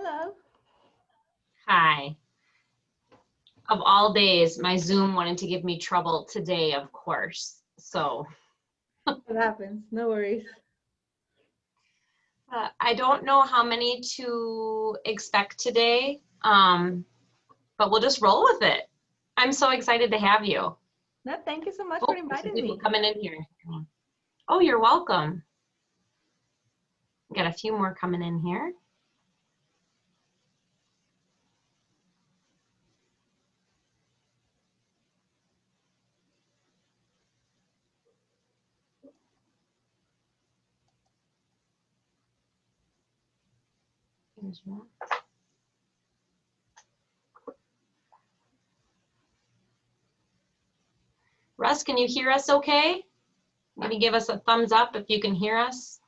Hello. Hi. Of all days, my Zoom wanted to give me trouble today, of course. So It happens. No worries. I don't know how many to expect today, but we'll just roll with it. I'm so excited to have you. No, thank you so much for Oh, there's some inviting people me. coming in here. Oh, you're welcome. Got a few more coming in here. Here's one. Russ, can you hear us okay? Maybe give us a thumbs up if you can hear us.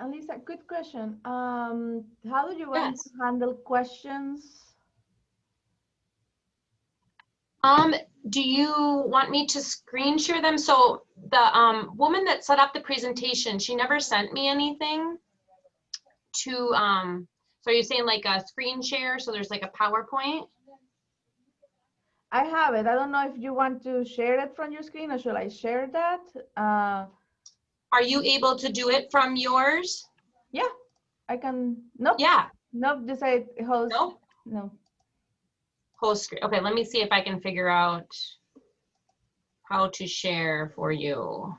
Lisa, good question. How do you want to Yes. handle questions? Do you want me to screen share them? So the woman that set up the presentation, she never sent me anything to, so you're saying like a screen share, so there's like a PowerPoint? I have it. I don't know if you want to share it from your screen or should I share that? Are you able to do it from yours? Yeah, I can. Nope. Yeah, Nope. Just say host. no? No. Whole screen. Okay, let me see if I can figure out how to share for you.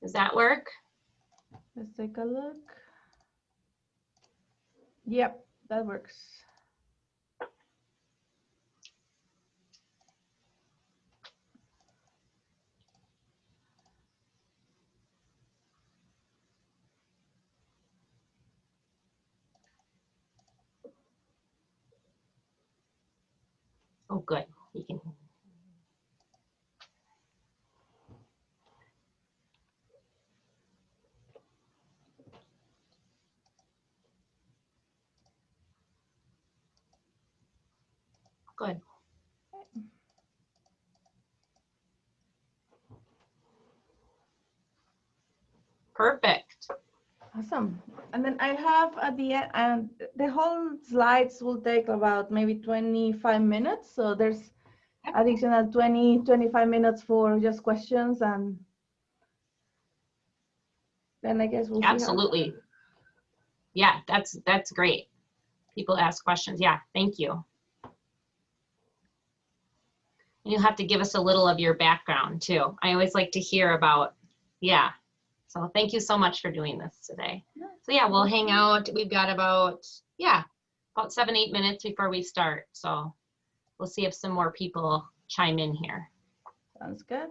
Does that work? Let's take a look. Yep, that works. Oh, good. You can. Good. Perfect. Awesome. And then I have at the end, and the whole slides will take about maybe 25 minutes. So there's additional 20, 25 minutes for just questions. And then I guess we'll see how. Absolutely. Yeah, that's great. People ask questions. Yeah, thank you. And you'll have to give us a little of your background too. I always like to hear about, yeah. So thank you so much for doing this today. So yeah, we'll hang out. We've got about, yeah, about 7-8 minutes before we start. So we'll see if some more people chime in here. Sounds good.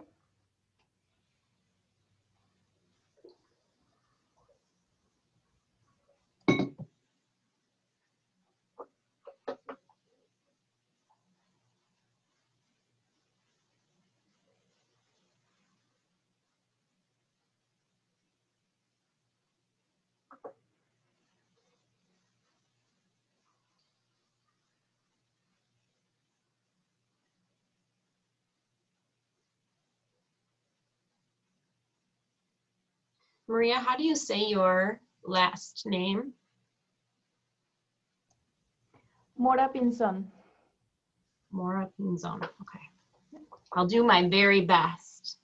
Maria, how do you say your last name? Mora Pinzon. Mora Pinzon. Okay. I'll do my very best.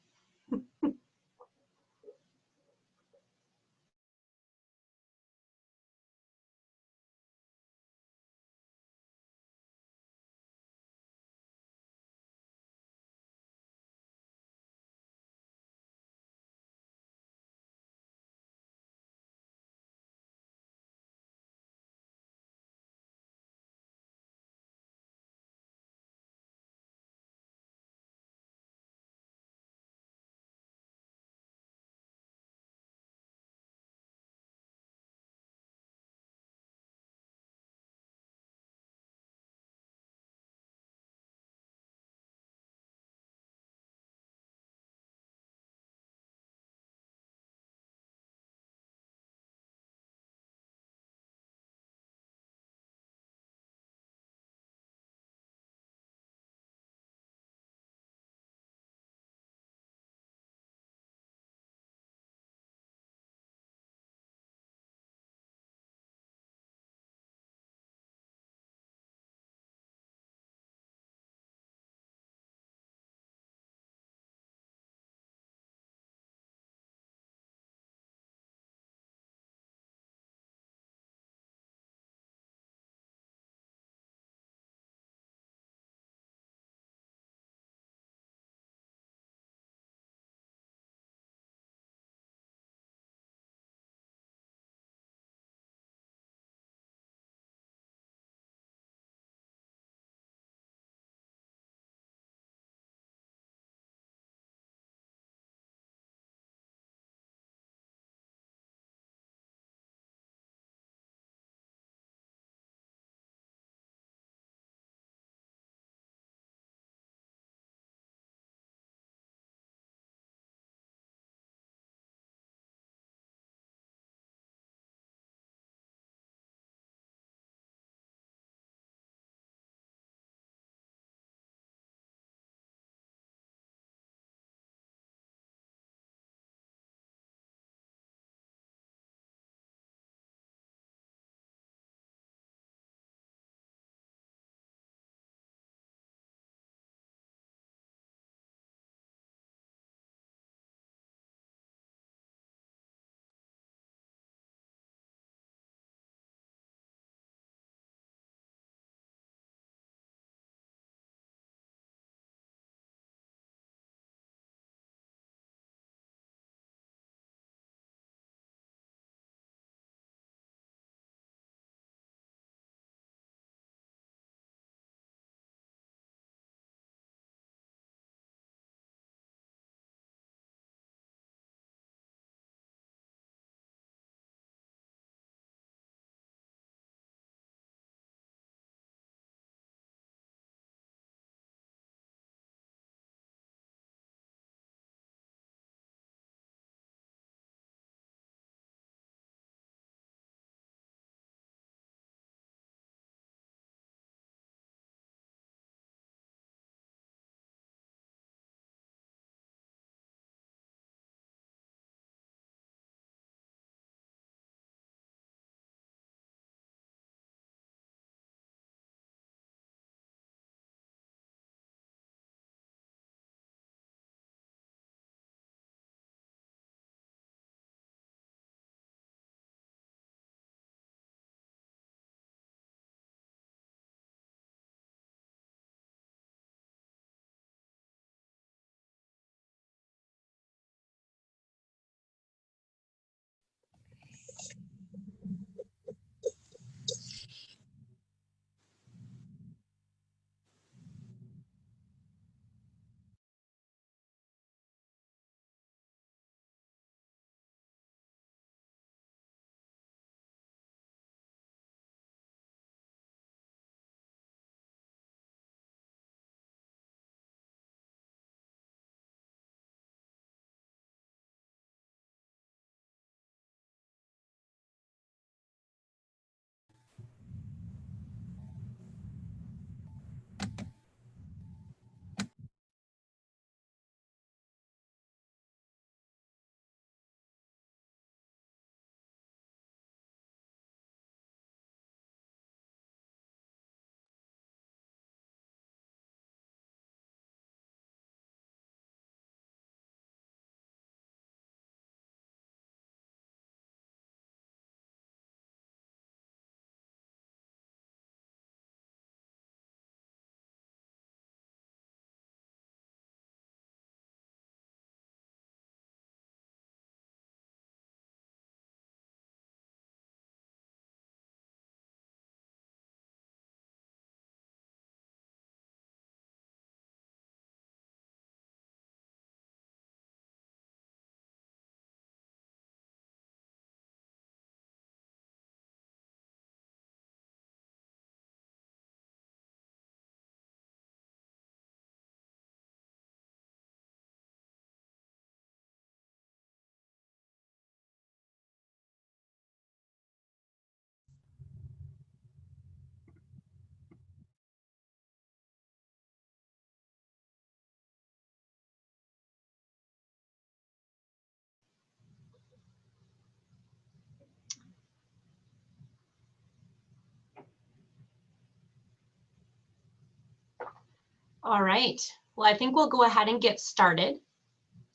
All right. Well, I think we'll go ahead and get started.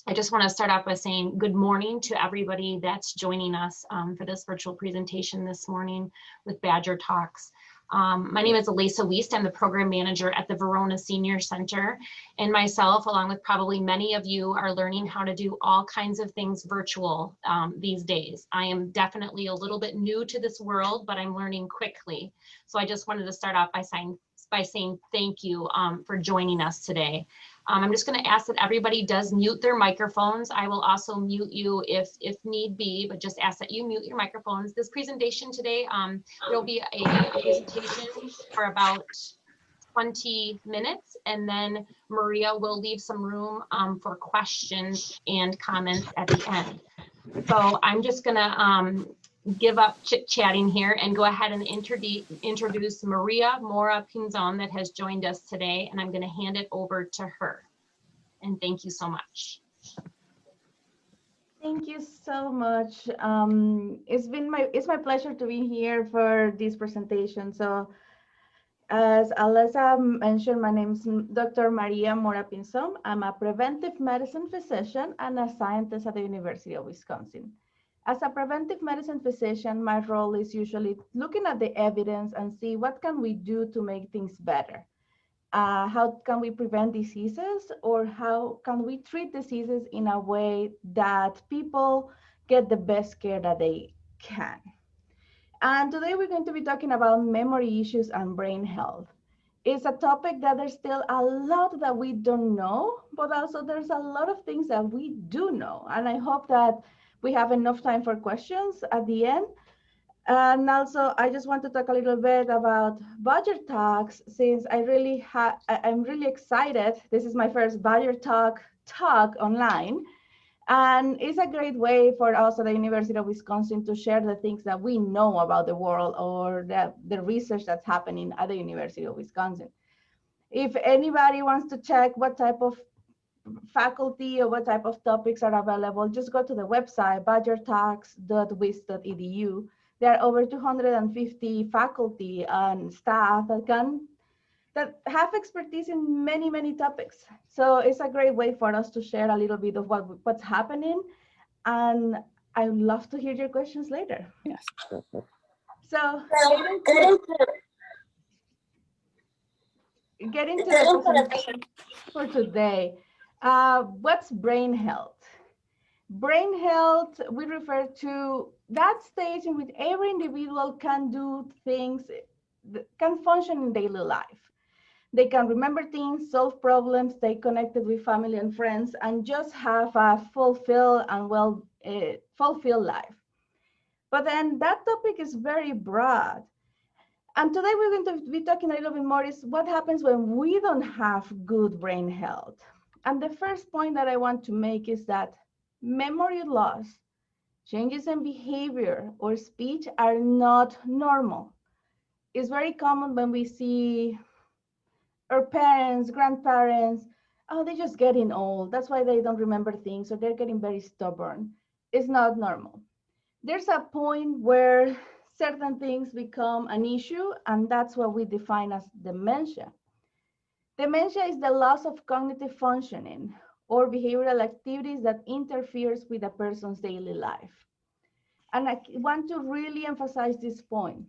I just want to start off by saying good morning to everybody that's joining us for this virtual presentation this morning with Badger Talks. My name is Elisa Wiest. I'm the program manager at the Verona Senior Center, and myself, along with probably many of you, are learning how to do all kinds of things virtual these days. I am definitely a little bit new to this world, but I'm learning quickly. So I just wanted to start off by saying thank you for joining us today. I'm just going to ask that everybody does mute their microphones. I will also mute you if need be, but just ask that you mute your microphones. This presentation today, there'll be a presentation for about 20 minutes, and then Maria will leave some room for questions and comments at the end. So I'm just going to give up chit-chatting here and go ahead and introduce Maria Mora Pinzon that has joined us today, and I'm going to hand it over to her. And thank you so much. Thank you so much. It's my pleasure to be here for this presentation. So as Alessa mentioned, my name is Dr. Maria Mora Pinzon. I'm a preventive medicine physician and a scientist at the University of Wisconsin. As a preventive medicine physician, my role is usually looking at the evidence and see what can we do to make things better. How can we prevent diseases, or how can we treat diseases in a way that people get the best care that they can? And today we're going to be talking about memory issues and brain health. It's a topic that there's still a lot that we don't know, but also there's a lot of things that we do know. And I hope that we have enough time for questions at the end. And also, I just want to talk a little bit about Badger Talks, since I'm really excited. This is my first Badger Talk online. And it's a great way for us at the University of Wisconsin to share the things that we know about the world, or the research that's happening at the University of Wisconsin. If anybody wants to check what type of faculty or what type of topics are available, just go to the website, badgertalks.wis.edu. There are over 250 faculty and staff that have expertise in many, many topics. So it's a great way for us to share a little bit of what's happening. And I would love to hear your questions later. Yes. So getting to the presentation for today. What's brain health? Brain health, we refer to that stage in which every individual can do things, can function in daily life. They can remember things, solve problems, stay connected with family and friends, and just have a fulfilled life. But then that topic is very broad. And today we're going to be talking a little bit more is what happens when we don't have good brain health. And the first point that I want to make is that memory loss, changes in behavior or speech are not normal. It's very common when we see our parents, grandparents, oh, they're just getting old. That's why they don't remember things, or they're getting very stubborn. It's not normal. There's a point where certain things become an issue, and that's what we define as dementia. Dementia is the loss of cognitive functioning or behavioral activities that interferes with a person's daily life. And I want to really emphasize this point.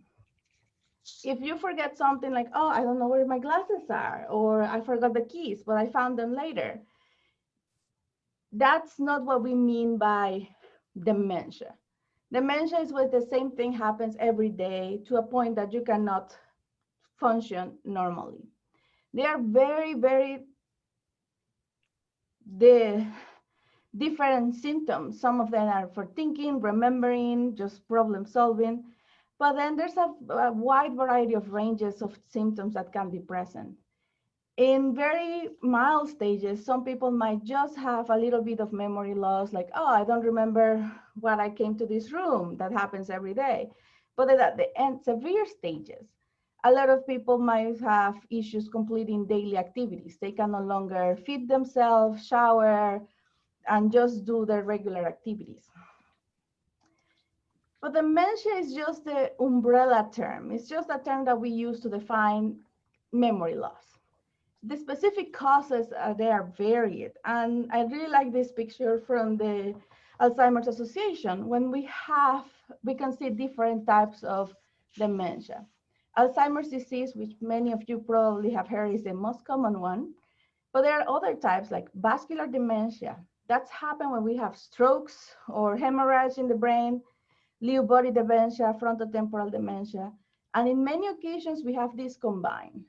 If you forget something like, oh, I don't know where my glasses are, or I forgot the keys, but I found them later, that's not what we mean by dementia. Dementia is where the same thing happens every day to a point that you cannot function normally. They are very, very different symptoms. Some of them are for thinking, remembering, just problem solving. But then there's a wide variety of ranges of symptoms that can be present. In very mild stages, some people might just have a little bit of memory loss, like, oh, I don't remember when I came to this room. That happens every day. But at the end, severe stages, a lot of people might have issues completing daily activities. They can no longer feed themselves, shower, and just do their regular activities. But dementia is just the umbrella term. It's just a term that we use to define memory loss. the specific causes, they are varied. And I really like this picture from the Alzheimer's Association. When we can see different types of dementia. Alzheimer's disease, which many of you probably have heard, is the most common one. But there are other types like vascular dementia. That's happened when we have strokes or hemorrhage in the brain, Lewy body dementia, frontotemporal dementia. And in many occasions, we have these combined.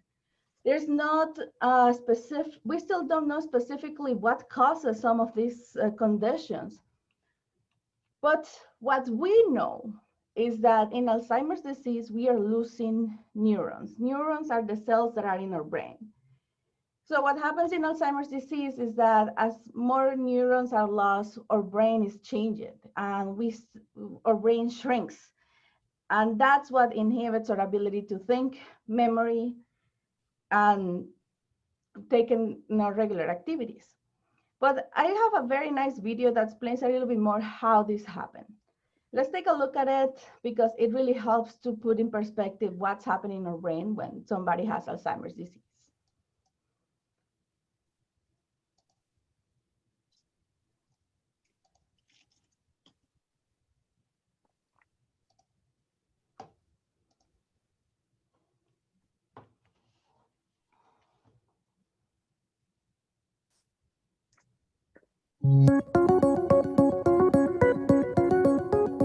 There's not a specific, we still don't know specifically what causes some of these conditions. But what we know is that in Alzheimer's disease, we are losing neurons. Neurons are the cells that are in our brain. So what happens in Alzheimer's disease is that as more neurons are lost, our brain is changed and our brain shrinks. And that's what inhibits our ability to think, memory, and take in our regular activities. But I have a very nice video that explains a little bit more how this happened. Let's take a look at it because it really helps to put in perspective what's happening in our brain when somebody has Alzheimer's disease.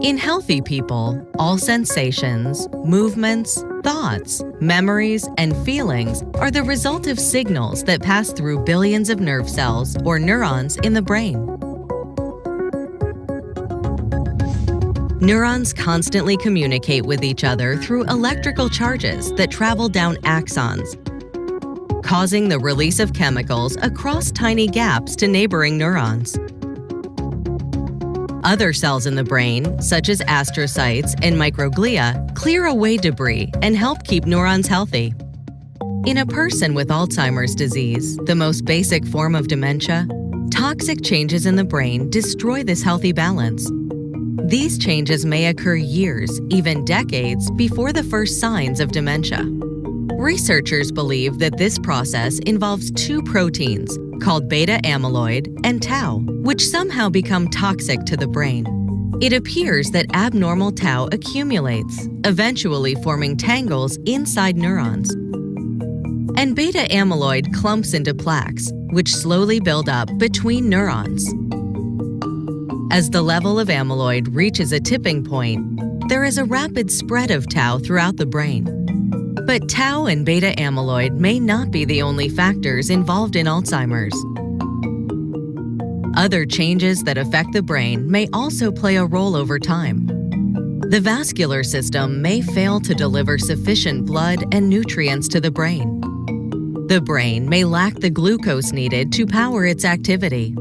In healthy people, all sensations, movements, thoughts, memories, and feelings are the result of signals that pass through billions of nerve cells or neurons in the brain. Neurons constantly communicate with each other through electrical charges that travel down axons, causing the release of chemicals across tiny gaps to neighboring neurons. Other cells in the brain, such as astrocytes and microglia, clear away debris and help keep neurons healthy. In a person with Alzheimer's disease, the most basic form of dementia, toxic changes in the brain destroy this healthy balance. These changes may occur years, even decades, before the first signs of dementia. Researchers believe that this process involves two proteins called beta amyloid and tau, which somehow become toxic to the brain. It appears that abnormal tau accumulates, eventually forming tangles inside neurons. And beta amyloid clumps into plaques, which slowly build up between neurons. As the level of amyloid reaches a tipping point, there is a rapid spread of tau throughout the brain. But tau and beta amyloid may not be the only factors involved in Alzheimer's. Other changes that affect the brain may also play a role over time. The vascular system may fail to deliver sufficient blood and nutrients to the brain. The brain may lack the glucose needed to power its activity.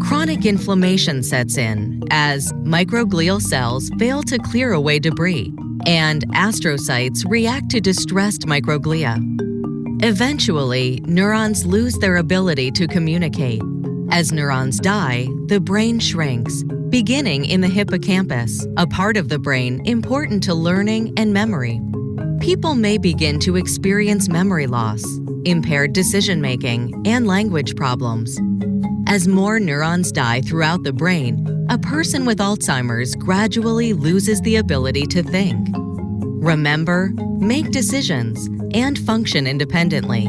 Chronic inflammation sets in as microglial cells fail to clear away debris, and astrocytes react to distressed microglia. Eventually, neurons lose their ability to communicate. As neurons die, the brain shrinks, beginning in the hippocampus, a part of the brain important to learning and memory. People may begin to experience memory loss, impaired decision-making, and language problems. As more neurons die throughout the brain, a person with Alzheimer's gradually loses the ability to think, remember, make decisions, and function independently.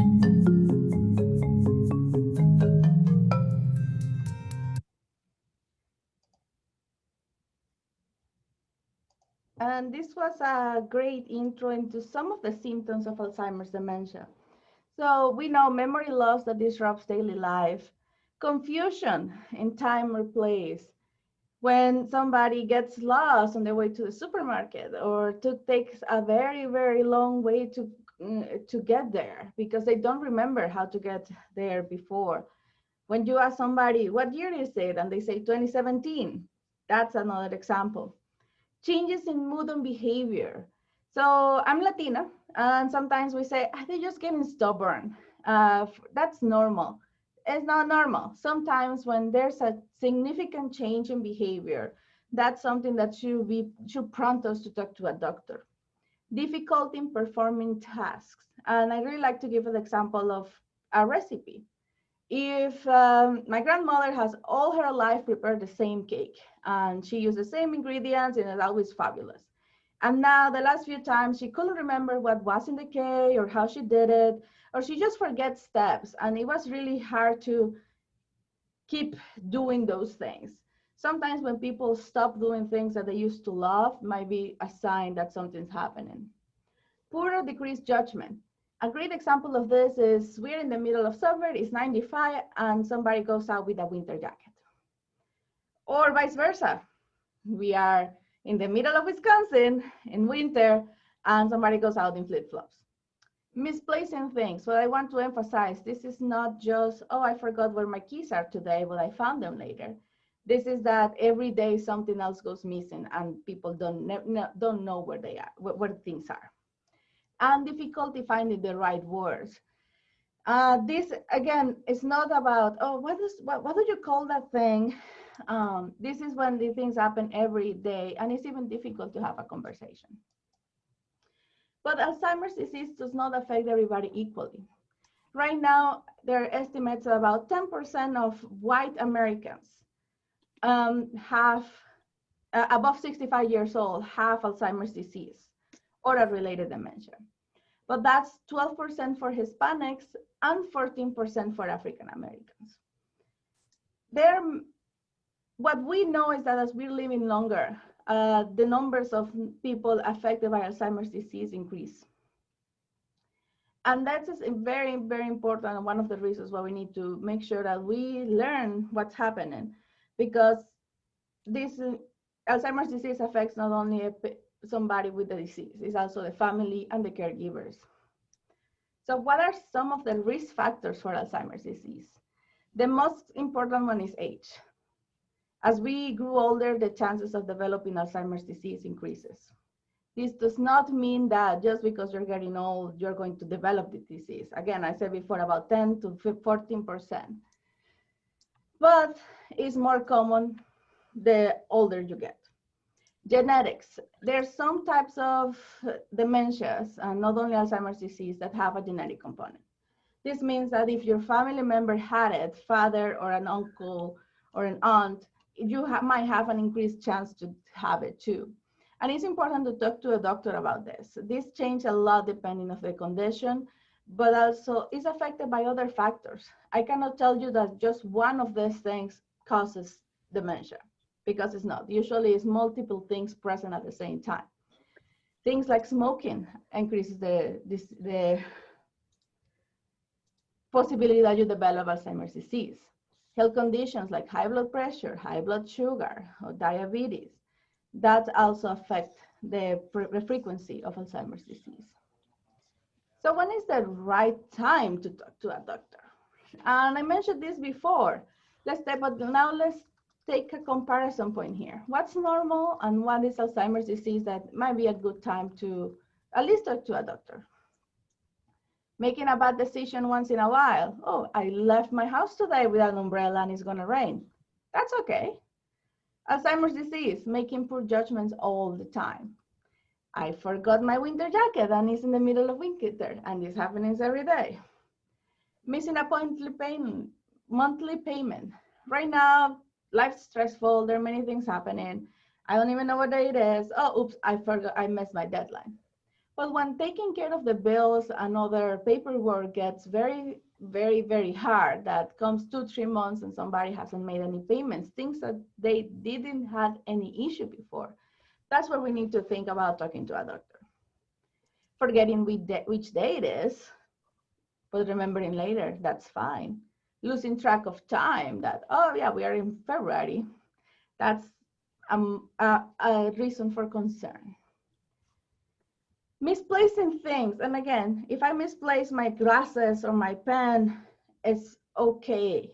And this was a great intro into some of the symptoms of Alzheimer's dementia. So we know memory loss that disrupts daily life, confusion in time or place, when somebody gets lost on their way to the supermarket or takes a very, very long way to get there because they don't remember how to get there before. When you ask somebody, what year is it? And they say 2017, that's another example. Changes in mood and behavior. So I'm Latina, and sometimes we say, they're just getting stubborn. That's normal. It's not normal. Sometimes when there's a significant change in behavior, that's something that should prompt us to talk to a doctor. Difficulty in performing tasks. And I really like to give an example of a recipe. If my grandmother has all her life prepared the same cake and she used the same ingredients and it's always fabulous. And now the last few times she couldn't remember what was in the cake or how she did it, or she just forgets steps. And it was really hard to keep doing those things. Sometimes when people stop doing things that they used to love, might be a sign that something's happening. Poor or decreased judgment. A great example of this is we're in the middle of summer, it's 95, and somebody goes out with a winter jacket. Or vice versa. We are in the middle of Wisconsin in winter, and somebody goes out in flip-flops. Misplacing things. What I want to emphasize, this is not just, oh, I forgot where my keys are today, but I found them later. This is that every day something else goes missing and people don't know where they are, where things are. And difficulty finding the right words. This again is not about, oh, what do you call that thing? This is when the things happen every day, and it's even difficult to have a conversation. But Alzheimer's disease does not affect everybody equally. Right now, there are estimates that about 10% of white Americans have, above 65 years old, have Alzheimer's disease or a related dementia. But that's 12% for Hispanics and 14% for African Americans. What we know is that as we're living longer, the numbers of people affected by Alzheimer's disease increase. And that's very, very important, and one of the reasons why we need to make sure that we learn what's happening, because this Alzheimer's disease affects not only somebody with the disease, it's also the family and the caregivers. So what are some of the risk factors for Alzheimer's disease? The most important one is age. As we grew older, the chances of developing Alzheimer's disease increases. This does not mean that just because you're getting old, you're going to develop the disease. Again, I said before, about 10 to 14%. But it's more common the older you get. Genetics. There's some types of dementias, and not only Alzheimer's disease, that have a genetic component. This means that if your family member had it, father or an uncle or an aunt, you might have an increased chance to have it too. And it's important to talk to a doctor about this. This changes a lot depending on the condition, but also is affected by other factors. I cannot tell you that just one of these things causes dementia, because it's not. Usually it's multiple things present at the same time. Things like smoking increases the possibility that you develop Alzheimer's disease. Health conditions like high blood pressure, high blood sugar, or diabetes, that also affect the frequency of Alzheimer's disease. So when is the right time to talk to a doctor? And I mentioned this before. Let's take a comparison point here. What's normal and what is Alzheimer's disease that might be a good time to at least talk to a doctor? Making a bad decision once in a while. Oh, I left my house today without an umbrella and it's gonna rain. That's okay. Alzheimer's disease, making poor judgments all the time. I forgot my winter jacket and it's in the middle of winter, and this happens every day. Missing a monthly payment. Right now, life's stressful, there are many things happening. I don't even know what day it is. Oh, oops, I forgot, I missed my deadline. But when taking care of the bills and other paperwork gets very, very, very hard, that comes 2-3 months and somebody hasn't made any payments, things that they didn't have any issue before, that's where we need to think about talking to a doctor. Forgetting which day it is, but remembering later, that's fine. Losing track of time, that, oh yeah, we are in February, that's a reason for concern. Misplacing things, and again, if I misplace my glasses or my pen, it's okay.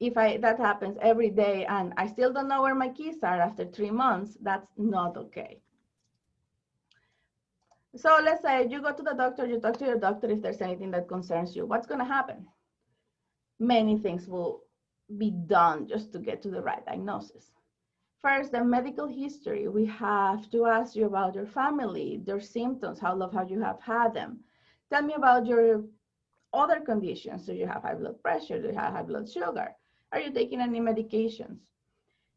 If that happens every day and I still don't know where my keys are after 3 months, that's not okay. So let's say you go to the doctor, you talk to your doctor if there's anything that concerns you. What's gonna happen? Many things will be done just to get to the right diagnosis. First, the medical history. We have to ask you about your family, their symptoms, how long have you have had them. Tell me about your other conditions. So you have high blood pressure, you have high blood sugar. Are you taking any medications?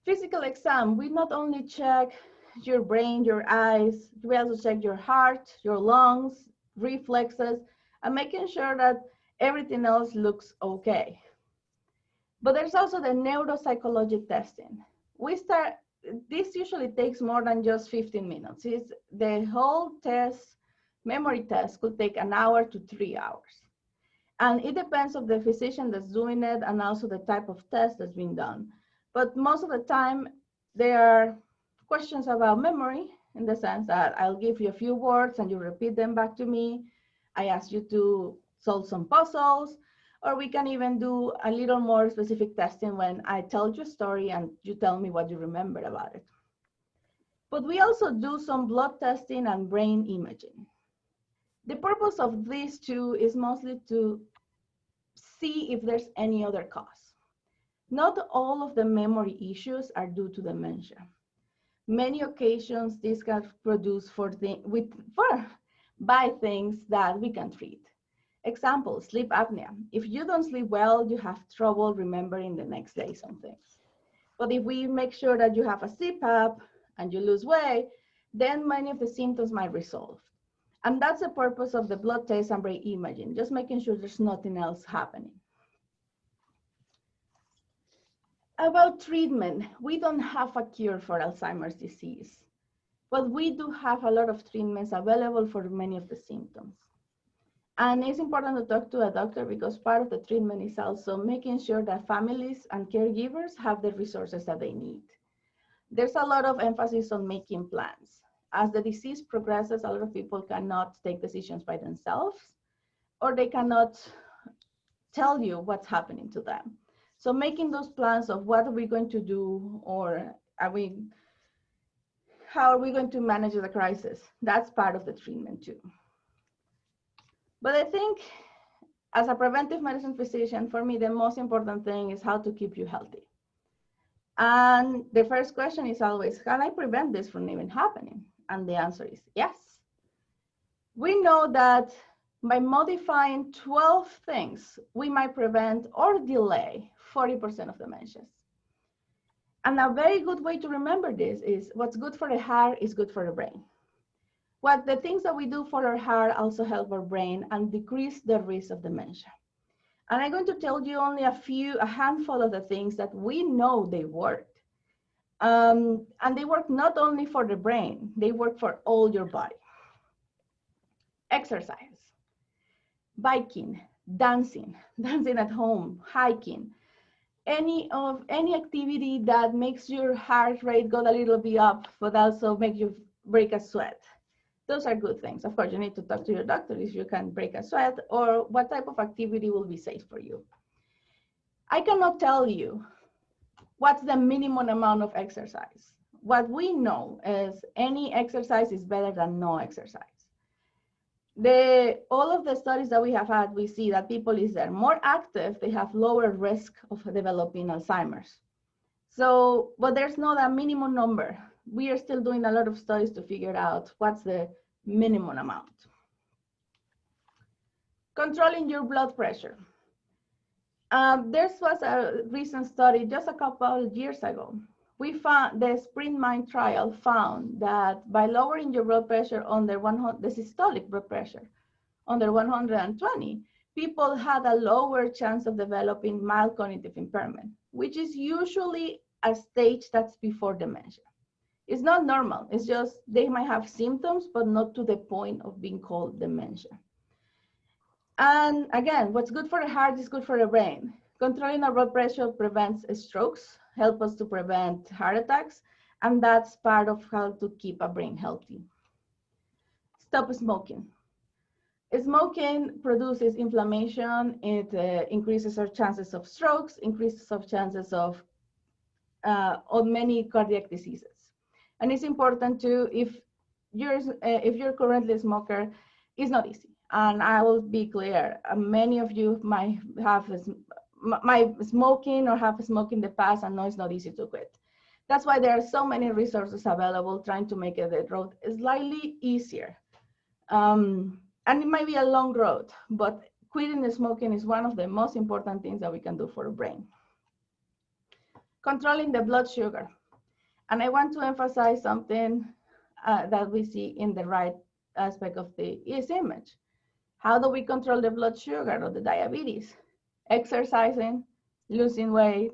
Physical exam, we not only check your brain, your eyes, we also check your heart, your lungs, reflexes, and making sure that everything else looks okay. But there's also the neuropsychologic testing. This usually takes more than just 15 minutes. The whole test, memory test, could take an hour to 3 hours. And it depends on the physician that's doing it and also the type of test that's being done. But most of the time, there are questions about memory in the sense that I'll give you a few words and you repeat them back to me. I ask you to solve some puzzles, or we can even do a little more specific testing when I tell you a story and you tell me what you remember about it. But we also do some blood testing and brain imaging. The purpose of these two is mostly to see if there's any other cause. Not all of the memory issues are due to dementia. Many occasions, this can produce by things that we can treat. Example, sleep apnea. If you don't sleep well, you have trouble remembering the next day some things. But if we make sure that you have a CPAP and you lose weight, then many of the symptoms might resolve. And that's the purpose of the blood test and brain imaging, just making sure there's nothing else happening. About treatment, we don't have a cure for Alzheimer's disease, but we do have a lot of treatments available for many of the symptoms. And it's important to talk to a doctor because part of the treatment is also making sure that families and caregivers have the resources that they need. There's a lot of emphasis on making plans. As the disease progresses, a lot of people cannot take decisions by themselves, or they cannot tell you what's happening to them. So making those plans of what are we going to do, or how are we going to manage the crisis, that's part of the treatment too. But I think as a preventive medicine physician, for me, the most important thing is how to keep you healthy. And the first question is always, can I prevent this from even happening? And the answer is yes. We know that by modifying 12 things, we might prevent or delay 40% of dementias. And a very good way to remember this is what's good for the heart is good for the brain. The things that we do for our heart also help our brain and decrease the risk of dementia. And I'm going to tell you only a handful of the things that we know they work. And they work not only for the brain, they work for all your body. Exercise, biking, dancing at home, hiking, any activity that makes your heart rate go a little bit up, but also make you break a sweat. Those are good things. Of course, you need to talk to your doctor if you can break a sweat or what type of activity will be safe for you. I cannot tell you what's the minimum amount of exercise. What we know is any exercise is better than no exercise. All of the studies that we have had, we see that people is they're more active, they have lower risk of developing Alzheimer's. So, but there's not a minimum number. We are still doing a lot of studies to figure out what's the minimum amount. Controlling your blood pressure. There was a recent study just a couple of years ago. We found the Sprint Mind trial found that by lowering your blood pressure under 100, the systolic blood pressure under 120, people had a lower chance of developing mild cognitive impairment, which is usually a stage that's before dementia. It's not normal. It's just they might have symptoms, but not to the point of being called dementia. And again, what's good for the heart is good for the brain. Controlling our blood pressure prevents strokes, help us to prevent heart attacks, and that's part of how to keep a brain healthy. Stop smoking. Smoking produces inflammation. It increases our chances of strokes, increases our chances of many cardiac diseases. And it's important to, if you're currently a smoker, it's not easy. And I will be clear, many of you might have smoking or have smoked in the past and know it's not easy to quit. That's why there are so many resources available trying to make the road slightly easier. And it might be a long road, but quitting smoking is one of the most important things that we can do for the brain. Controlling the blood sugar. And I want to emphasize something that we see in the right aspect of the image. How do we control the blood sugar or the diabetes? Exercising, losing weight,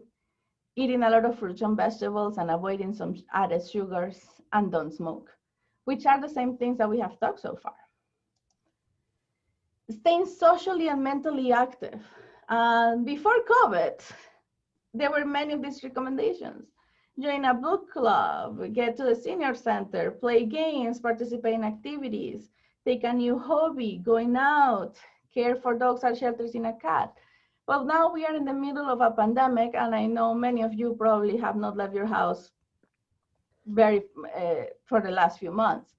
eating a lot of fruits and vegetables, and avoiding some added sugars, and don't smoke, which are the same things that we have talked so far. Staying socially and mentally active. Before COVID, there were many of these recommendations. Join a book club, get to the senior center, play games, participate in activities, take a new hobby, going out, care for dogs at shelters in a cat. Well, now we are in the middle of a pandemic, and I know many of you probably have not left your house for the last few months.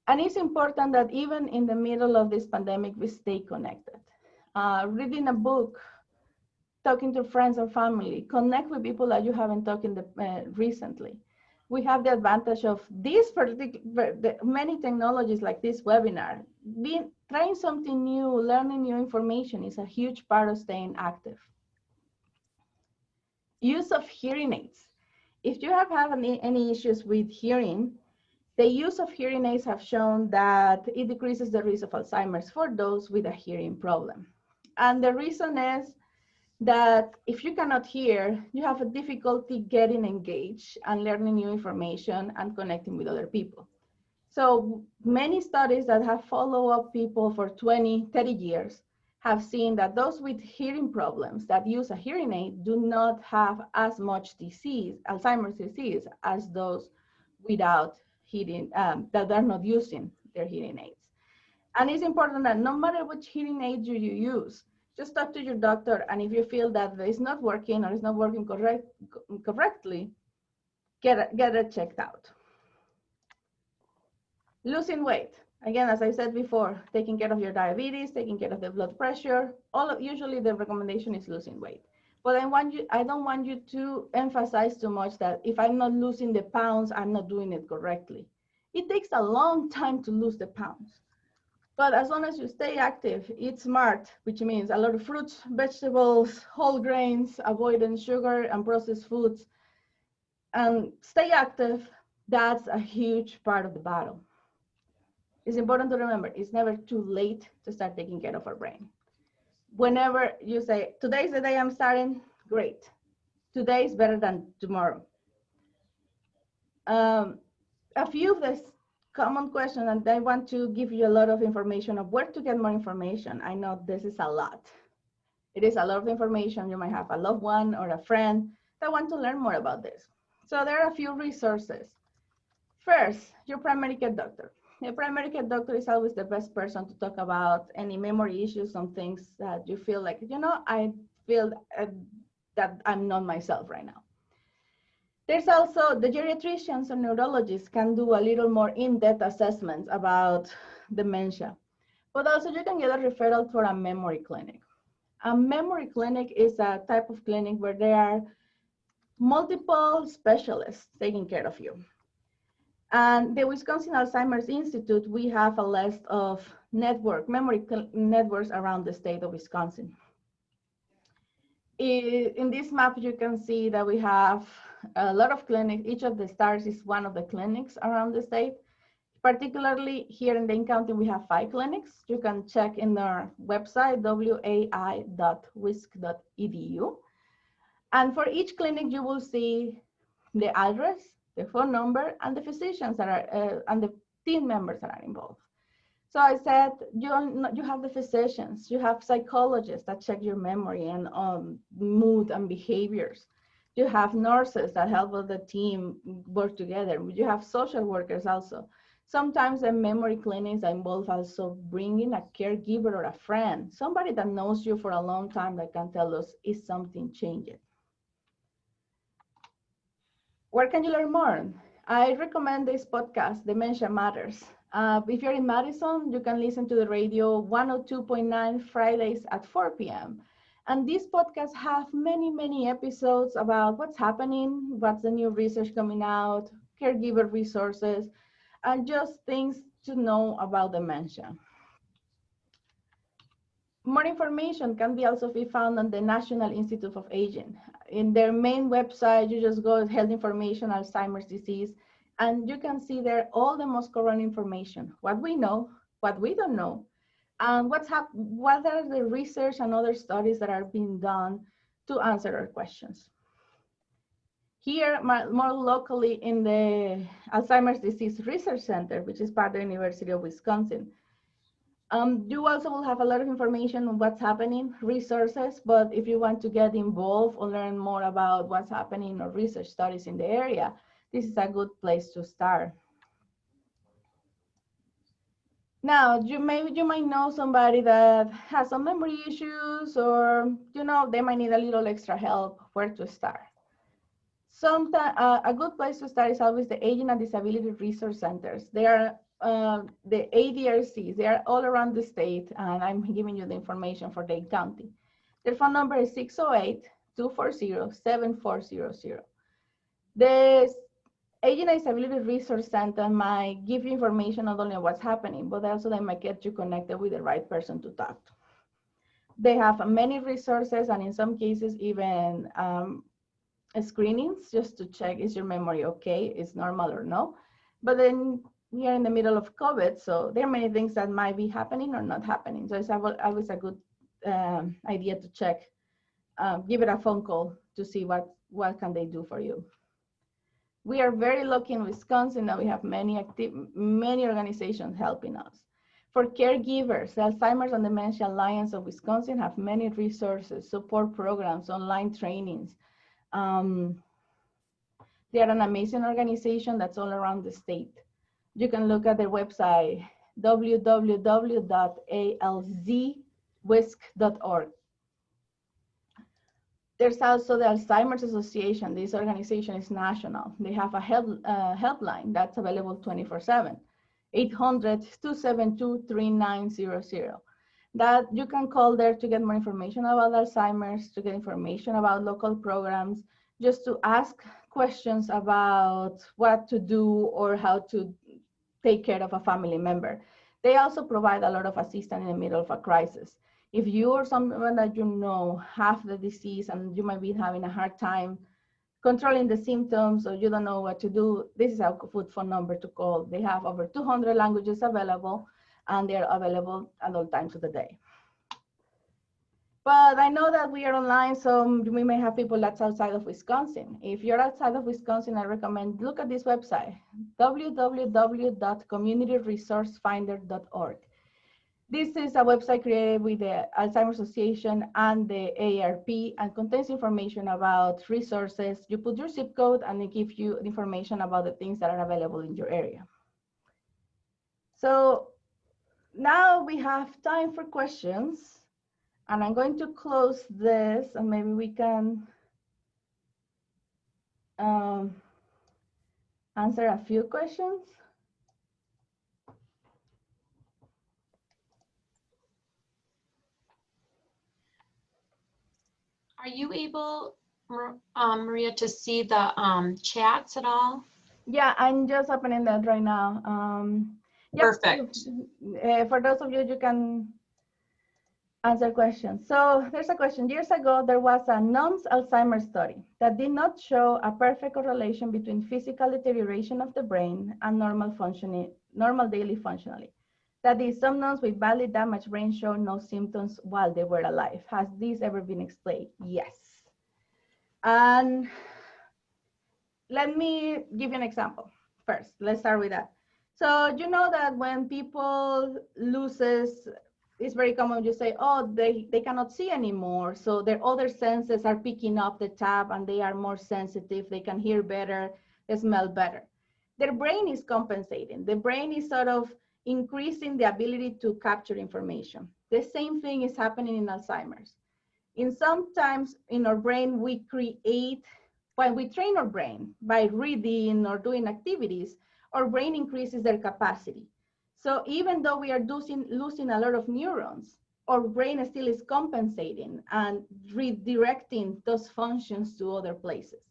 And it's important that even in the middle of this pandemic, we stay connected. Reading a book, talking to friends and family, connect with people that you haven't talked to recently. We have the advantage of these many technologies like this webinar. Trying something new, learning new information is a huge part of staying active. Use of hearing aids. If you have had any issues with hearing, the use of hearing aids have shown that it decreases the risk of Alzheimer's for those with a hearing problem. And the reason is that if you cannot hear, you have a difficulty getting engaged and learning new information and connecting with other people. So many studies that have followed up people for 20, 30 years have seen that those with hearing problems that use a hearing aid do not have as much disease, Alzheimer's disease, as those without hearing, that are not using their hearing aids. And it's important that no matter which hearing aid you use, just talk to your doctor, and if you feel that it's not working or it's not working correctly, get it checked out. Losing weight. Again, as I said before, taking care of your diabetes, taking care of the blood pressure, usually the recommendation is losing weight. But I don't want you to emphasize too much that if I'm not losing the pounds, I'm not doing it correctly. It takes a long time to lose the pounds. But as long as you stay active, eat smart, which means a lot of fruits, vegetables, whole grains, avoiding sugar and processed foods, and stay active, that's a huge part of the battle. It's important to remember, it's never too late to start taking care of our brain. Whenever you say, today's the day I'm starting, great. Today is better than tomorrow. A few of the common questions, and I want to give you a lot of information of where to get more information. I know this is a lot. It is a lot of information. You might have a loved one or a friend that want to learn more about this. So there are a few resources. First, your primary care doctor. Your primary care doctor is always the best person to talk about any memory issues, some things that you feel like, I feel that I'm not myself right now. There's also the geriatricians and neurologists can do a little more in-depth assessments about dementia. But also you can get a referral for a memory clinic. A memory clinic is a type of clinic where there are multiple specialists taking care of you. And the Wisconsin Alzheimer's Institute, we have a list of memory networks around the state of Wisconsin. In this map, you can see that we have a lot of clinics. Each of the stars is one of the clinics around the state. Particularly here in Dane County, we have 5 clinics. You can check in our website, wai.wisc.edu. And for each clinic, you will see the address, the phone number, and the physicians that are, and the team members that are involved. So I said, you have the physicians, you have psychologists that check your memory and mood and behaviors. You have nurses that help the team work together. You have social workers also. Sometimes the memory clinics involve also bringing a caregiver or a friend, somebody that knows you for a long time that can tell us if something changed. Where can you learn more? I recommend this podcast, Dementia Matters. If you're in Madison, you can listen to the radio 102.9 Fridays at 4 p.m. And these podcasts have many, many episodes about what's happening, what's the new research coming out, caregiver resources, and just things to know about dementia. More information can be also be found on the National Institute of Aging. In their main website, you just go health information, Alzheimer's disease, and you can see there all the most current information, what we know, what we don't know, and what are the research and other studies that are being done to answer our questions. Here, more locally in the Alzheimer's Disease Research Center, which is part of the University of Wisconsin, you also will have a lot of information on what's happening, resources, but if you want to get involved or learn more about what's happening or research studies in the area, this is a good place to start. Now, you might know somebody that has some memory issues, or they might need a little extra help. Where to start? Sometimes a good place to start is always the Aging and Disability Resource Centers. They are the ADRCs. They are all around the state, and I'm giving you the information for Dane County. Their phone number is 608-240-7400. The Aging and Disability Resource Center might give you information not only on what's happening, but also they might get you connected with the right person to talk to. They have many resources, and in some cases even screenings just to check, is your memory okay, is normal or no. But then we are in the middle of COVID, so there are many things that might be happening or not happening. So it's always a good idea to check, give it a phone call to see what can they do for you. We are very lucky in Wisconsin that we have many organizations helping us. For caregivers, the Alzheimer's and Dementia Alliance of Wisconsin have many resources, support programs, online trainings. They are an amazing organization that's all around the state. You can look at their website, www.alzwisc.org. There's also the Alzheimer's Association. This organization is national. They have a helpline that's available 24/7, 800-272-3900. That you can call there to get more information about Alzheimer's, to get information about local programs, just to ask questions about what to do or how to take care of a family member. They also provide a lot of assistance in the middle of a crisis. If you or someone that you know have the disease and you might be having a hard time controlling the symptoms or you don't know what to do, this is a good phone number to call. They have over 200 languages available, and they're available at all times of the day. But I know that we are online, so we may have people that's outside of Wisconsin. If you're outside of Wisconsin, I recommend look at this website, www.communityresourcefinder.org. This is a website created with the Alzheimer's Association and the AARP and contains information about resources. You put your zip code and it gives you information about the things that are available in your area. So now we have time for questions, and I'm going to close this and maybe we can answer a few questions. Are you able, Maria, to see the chats at all? Yeah, I'm just opening that right now. Yep. Perfect. For those of you, you can answer questions. So there's a question. Years ago, there was a NOMS Alzheimer's study that did not show a perfect correlation between physical deterioration of the brain and normal daily functioning. That is, some NOMS with badly damaged brain show no symptoms while they were alive. Has this ever been explained? Yes. And let me give you an example first. Let's start with that. So you know that when people loses, it's very common you say, oh, they cannot see anymore. So their other senses are picking up the tab and they are more sensitive. They can hear better, they smell better. Their brain is compensating. The brain is sort of increasing the ability to capture information. The same thing is happening in Alzheimer's. Sometimes in our brain, we create, when we train our brain by reading or doing activities, our brain increases their capacity. So even though we are losing a lot of neurons, our brain still is compensating and redirecting those functions to other places.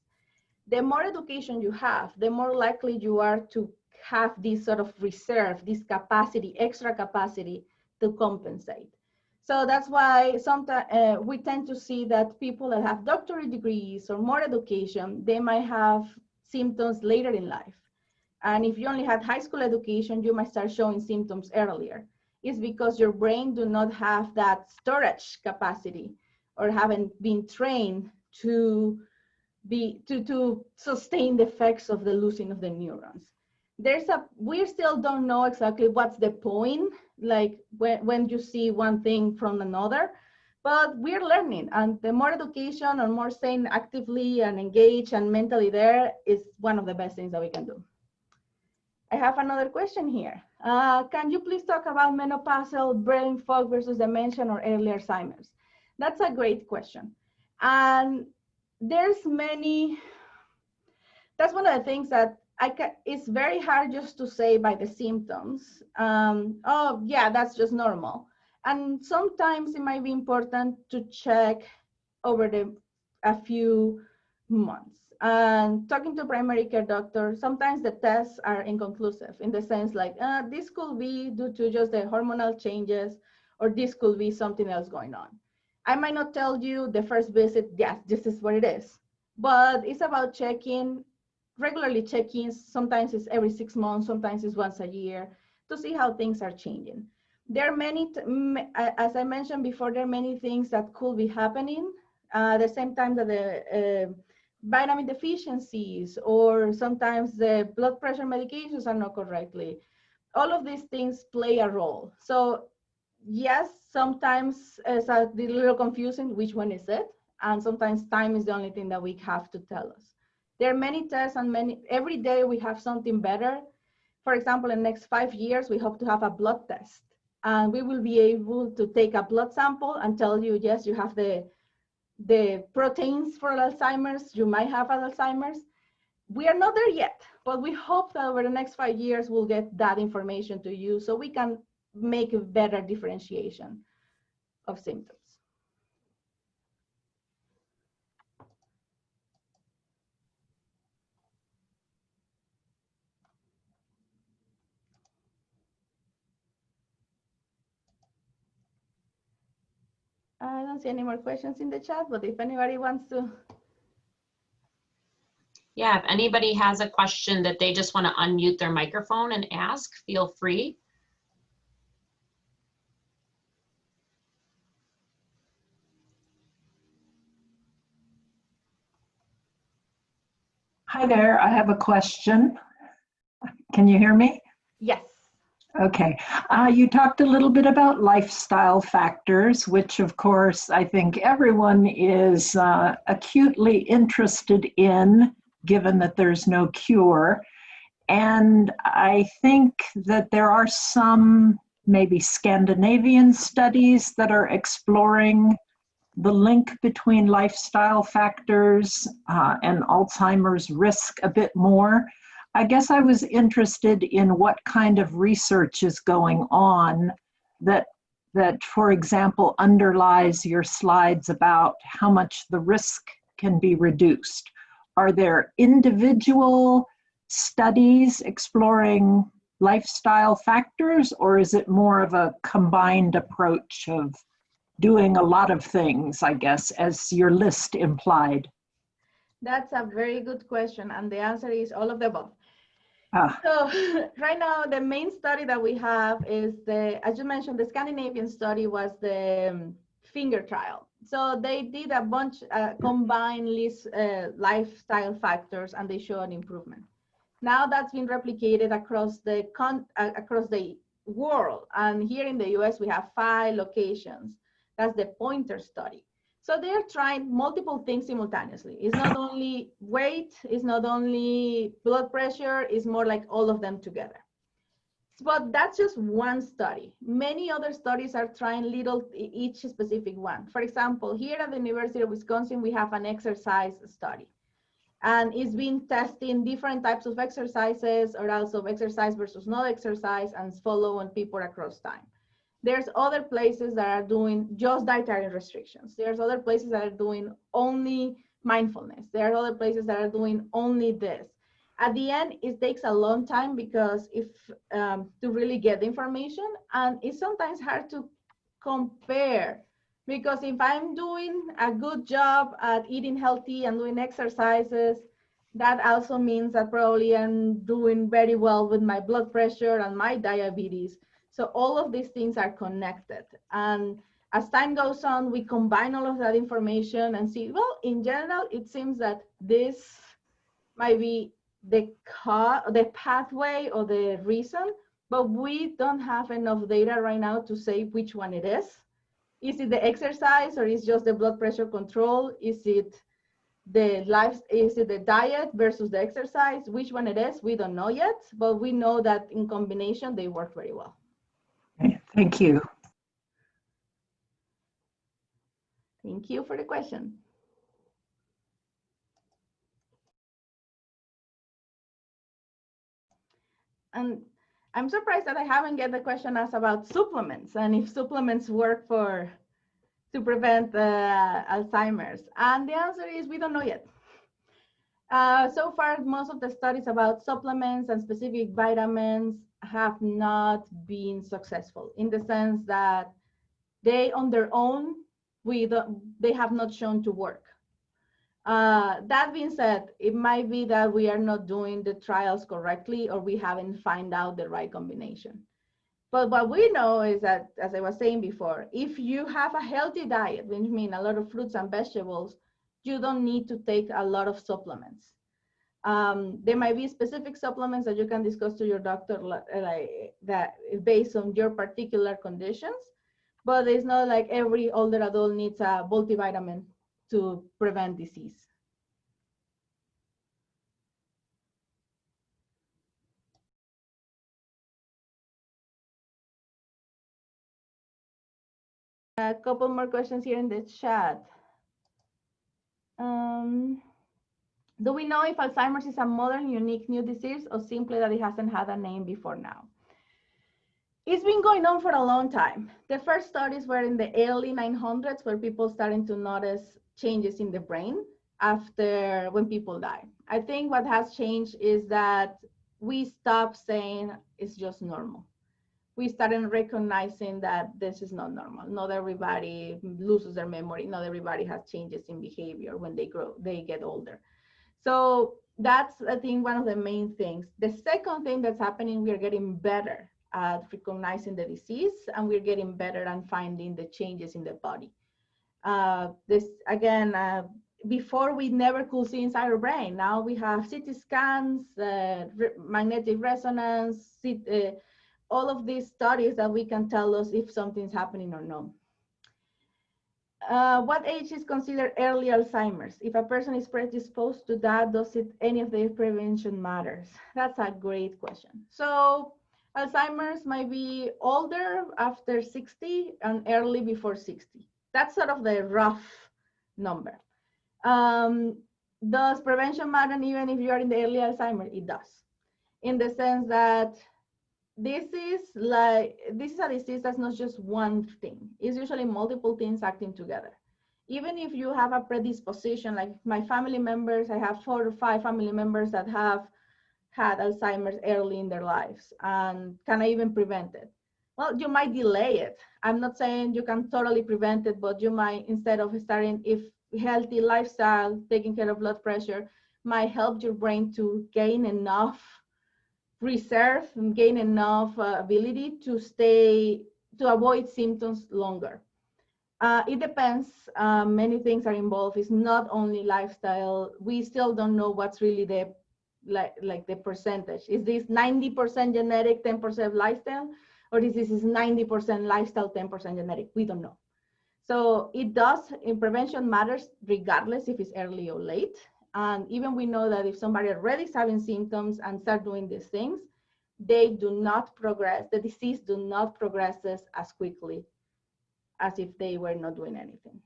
The more education you have, the more likely you are to have this sort of reserve, this capacity, extra capacity to compensate. So that's why sometimes we tend to see that people that have doctorate degrees or more education, they might have symptoms later in life. And if you only had high school education, you might start showing symptoms earlier. It's because your brain do not have that storage capacity or haven't been trained to sustain the effects of the losing of the neurons. We still don't know exactly what's the point, like when you see one thing from another, but we're learning, and the more education or more staying actively and engaged and mentally there is one of the best things that we can do. I have another question here. Can you please talk about menopausal brain fog versus dementia or early Alzheimer's? That's a great question. And there's many, that's one of the things that it's very hard just to say by the symptoms, oh yeah, that's just normal. And sometimes it might be important to check over a few months. And talking to primary care doctor, sometimes the tests are inconclusive in the sense like, this could be due to just the hormonal changes, or this could be something else going on. I might not tell you the first visit, yes, this is what it is, but it's about checking, regularly checking. Sometimes it's every 6 months, sometimes it's once a year, to see how things are changing. There are many, as I mentioned before, there are many things that could be happening at the same time that the vitamin deficiencies, or sometimes the blood pressure medications are not correctly. All of these things play a role. So yes, sometimes it's a little confusing which one is it, and sometimes time is the only thing that we have to tell us. There are many tests, and every day we have something better. For example, in the next 5 years, we hope to have a blood test, and we will be able to take a blood sample and tell you, yes, you have the proteins for Alzheimer's, you might have Alzheimer's. We are not there yet, but we hope that over the next 5 years, we'll get that information to you so we can make a better differentiation of symptoms. I don't see any more questions in the chat, but if anybody wants to. Yeah, if anybody has a question that they just want to unmute their microphone and ask, feel free. Hi there, I have a question. Can you hear me? Yes. Okay. You talked a little bit about lifestyle factors, which of course I think everyone is acutely interested in, given that there's no cure. And I think that there are some maybe Scandinavian studies that are exploring the link between lifestyle factors and Alzheimer's risk a bit more. I guess I was interested in what kind of research is going on that, for example, underlies your slides about how much the risk can be reduced. Are there individual studies exploring lifestyle factors, or is it more of a combined approach of doing a lot of things, I guess, as your list implied? That's a very good question, and the answer is all of the above. So right now, the main study that we have is as you mentioned, the Scandinavian study was the finger trial. So they did a bunch, combined lifestyle factors, and they show an improvement. Now that's been replicated across the world. And here in the US, we have 5 locations. That's the Pointer study. So they're trying multiple things simultaneously. It's not only weight, it's not only blood pressure, it's more like all of them together. But that's just one study. Many other studies are trying each specific one. For example, here at the University of Wisconsin, we have an exercise study. And it's been testing different types of exercises, or also exercise versus no exercise, and following people across time. There's other places that are doing just dietary restrictions. There's other places that are doing only mindfulness. There are other places that are doing only this. At the end, it takes a long time because to really get the information, and it's sometimes hard to compare. Because if I'm doing a good job at eating healthy and doing exercises, that also means that probably I'm doing very well with my blood pressure and my diabetes. So all of these things are connected. And as time goes on, we combine all of that information and see, well, in general, it seems that this might be the pathway or the reason, but we don't have enough data right now to say which one it is. Is it the exercise, or is just the blood pressure control? Is it the diet versus the exercise? Which one it is, we don't know yet, but we know that in combination, they work very well. Okay, thank you. Thank you for the question. And I'm surprised that I haven't get the question asked about supplements and if supplements work to prevent Alzheimer's. And the answer is we don't know yet. So far, most of the studies about supplements and specific vitamins have not been successful in the sense that they on their own, they have not shown to work. That being said, it might be that we are not doing the trials correctly or we haven't found out the right combination. But what we know is that, as I was saying before, if you have a healthy diet, which means a lot of fruits and vegetables, you don't need to take a lot of supplements. There might be specific supplements that you can discuss to your doctor like that based on your particular conditions, but it's not like every older adult needs a multivitamin to prevent disease. A couple more questions here in the chat. Do we know if Alzheimer's is a modern, unique new disease or simply that it hasn't had a name before now? It's been going on for a long time. The first studies were in the early 900s where people started to notice changes in the brain after when people die. I think what has changed is that we stopped saying it's just normal. We started recognizing that this is not normal. Not everybody loses their memory. Not everybody has changes in behavior when they get older. So that's, I think, one of the main things. The second thing that's happening, we are getting better at recognizing the disease, and we're getting better at finding the changes in the body. Before we never could see inside our brain. Now we have CT scans, magnetic resonance, all of these studies that we can tell us if something's happening or not. What age is considered early Alzheimer's? If a person is predisposed to that, does any of the prevention matters? That's a great question. So Alzheimer's might be older after 60 and early before 60. That's sort of the rough number. Does prevention matter even if you are in the early Alzheimer's? It does, in the sense that this is a disease that's not just one thing. It's usually multiple things acting together. Even if you have a predisposition, like my family members, I have 4 or 5 family members that have had Alzheimer's early in their lives, and can I even prevent it? Well, you might delay it. I'm not saying you can totally prevent it, but you might, instead of starting, if healthy lifestyle, taking care of blood pressure, might help your brain to gain enough reserve and gain enough ability to avoid symptoms longer. It depends. Many things are involved. It's not only lifestyle. We still don't know what's really the percentage. Is this 90% genetic, 10% lifestyle, or is this 90% lifestyle, 10% genetic? We don't know. So it does, in prevention matters regardless if it's early or late. And even we know that if somebody already is having symptoms and start doing these things, they do not progress, the disease do not progress as quickly as if they were not doing anything.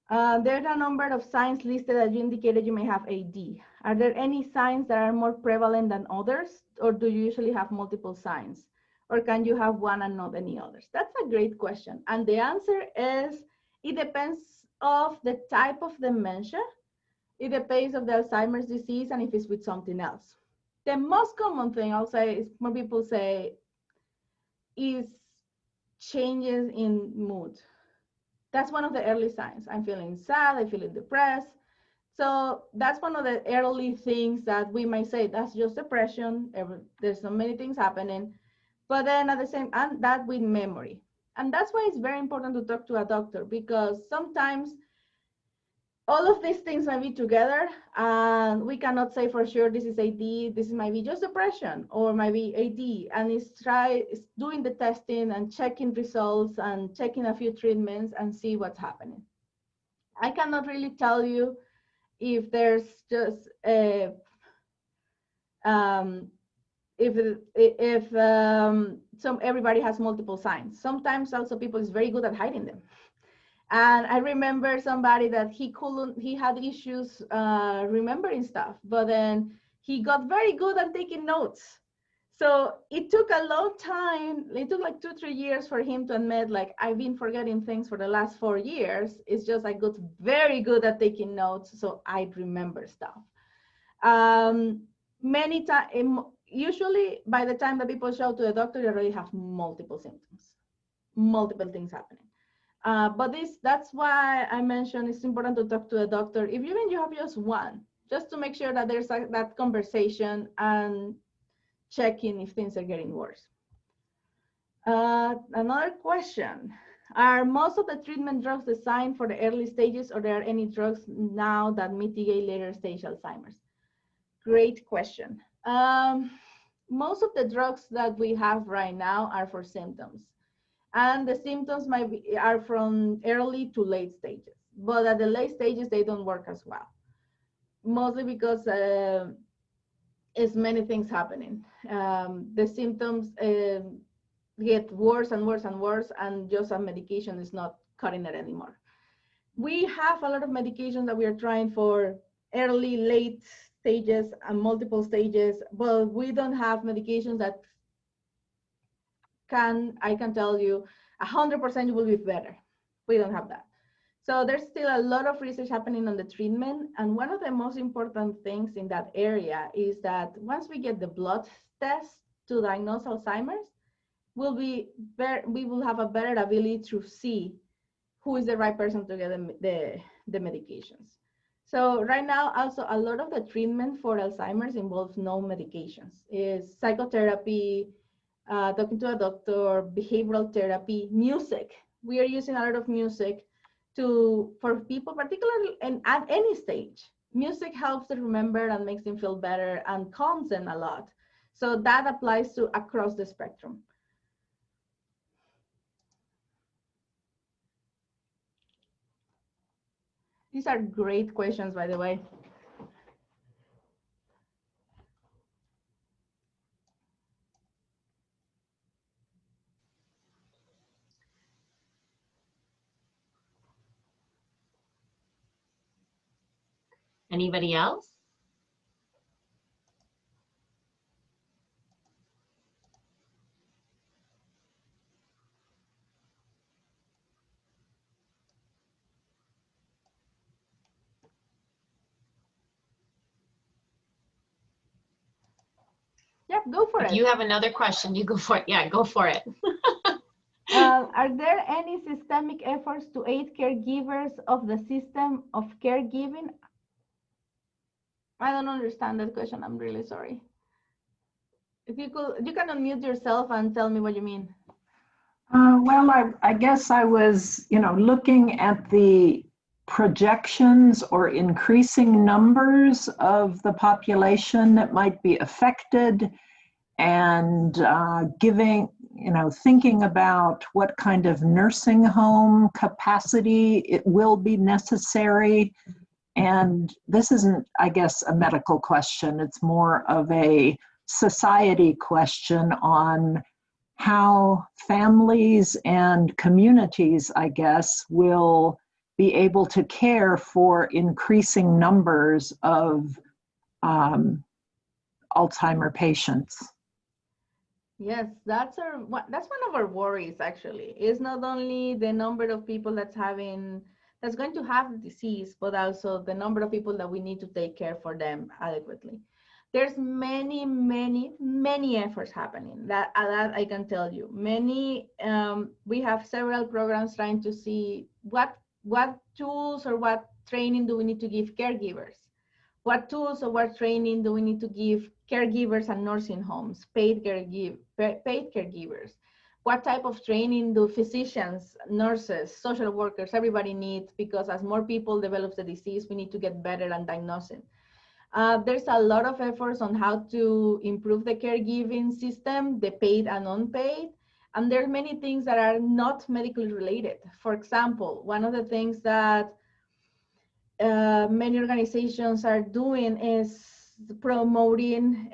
There are a number of signs listed that you indicated you may have AD. Are there any signs that are more prevalent than others, or do you usually have multiple signs? Or can you have one and not any others? That's a great question. And the answer is, it depends of the type of dementia. It depends of the Alzheimer's disease and if it's with something else. The most common thing I'll say is when people say is changes in mood. That's one of the early signs. I'm feeling sad, I'm feeling depressed. So that's one of the early things that we might say, that's just depression. There's so many things happening. But then at the same, and that with memory. And that's why it's very important to talk to a doctor, because sometimes all of these things might be together and we cannot say for sure this is AD, this might be just depression or might be AD. And it's doing the testing and checking results and checking a few treatments and see what's happening. I cannot really tell you if there's just everybody has multiple signs. Sometimes also people is very good at hiding them. And I remember somebody that he had issues remembering stuff, but then he got very good at taking notes. So it took a long time. It took like 2-3 years for him to admit, like, I've been forgetting things for the last 4 years. It's just I got very good at taking notes, so I remember stuff. Many times, usually by the time that people show to the doctor, they already have multiple symptoms, multiple things happening. But that's why I mentioned it's important to talk to a doctor, if even you have just one, just to make sure that there's that conversation and checking if things are getting worse. Another question, are most of the treatment drugs designed for the early stages, or there are any drugs now that mitigate later stage Alzheimer's? Great question. Most of the drugs that we have right now are for symptoms. And the symptoms are from early to late stages. But at the late stages, they don't work as well. Mostly because there's many things happening. The symptoms get worse and worse and worse, and just a medication is not cutting it anymore. We have a lot of medications that we are trying for early, late stages and multiple stages, but we don't have medications that I can tell you 100% you will be better. We don't have that. So there's still a lot of research happening on the treatment. And one of the most important things in that area is that once we get the blood test to diagnose Alzheimer's, we will have a better ability to see who is the right person to get the medications. So right now, also a lot of the treatment for Alzheimer's involves no medications. It's psychotherapy, talking to a doctor, behavioral therapy, music. We are using a lot of music for people, particularly at any stage. Music helps them remember and makes them feel better and calms them a lot. So that applies to across the spectrum. These are great questions, by the way. Anybody else? Yeah, go for it. If you have another question, you go for it. Yeah, go for it. Are there any systemic efforts to aid caregivers of the system of caregiving? I don't understand that question. I'm really sorry. If you could, you can unmute yourself and tell me what you mean. Well, I guess I was, looking at the projections or increasing numbers of the population that might be affected, and thinking about what kind of nursing home capacity it will be necessary. And this isn't, I guess, a medical question. It's more of a society question on how families and communities, I guess, will be able to care for increasing numbers of Alzheimer patients. Yes, that's one of our worries, actually. It's not only the number of people that's going to have the disease, but also the number of people that we need to take care for them adequately. There's many efforts happening. That I can tell you. We have several programs trying to see what tools or what training do we need to give caregivers. What tools or what training do we need to give caregivers and nursing homes, paid caregivers? What type of training do physicians, nurses, social workers, everybody needs? Because as more people develop the disease, we need to get better at diagnosing. There's a lot of efforts on how to improve the caregiving system, the paid and unpaid. And there are many things that are not medically related. For example, one of the things that many organizations are doing is promoting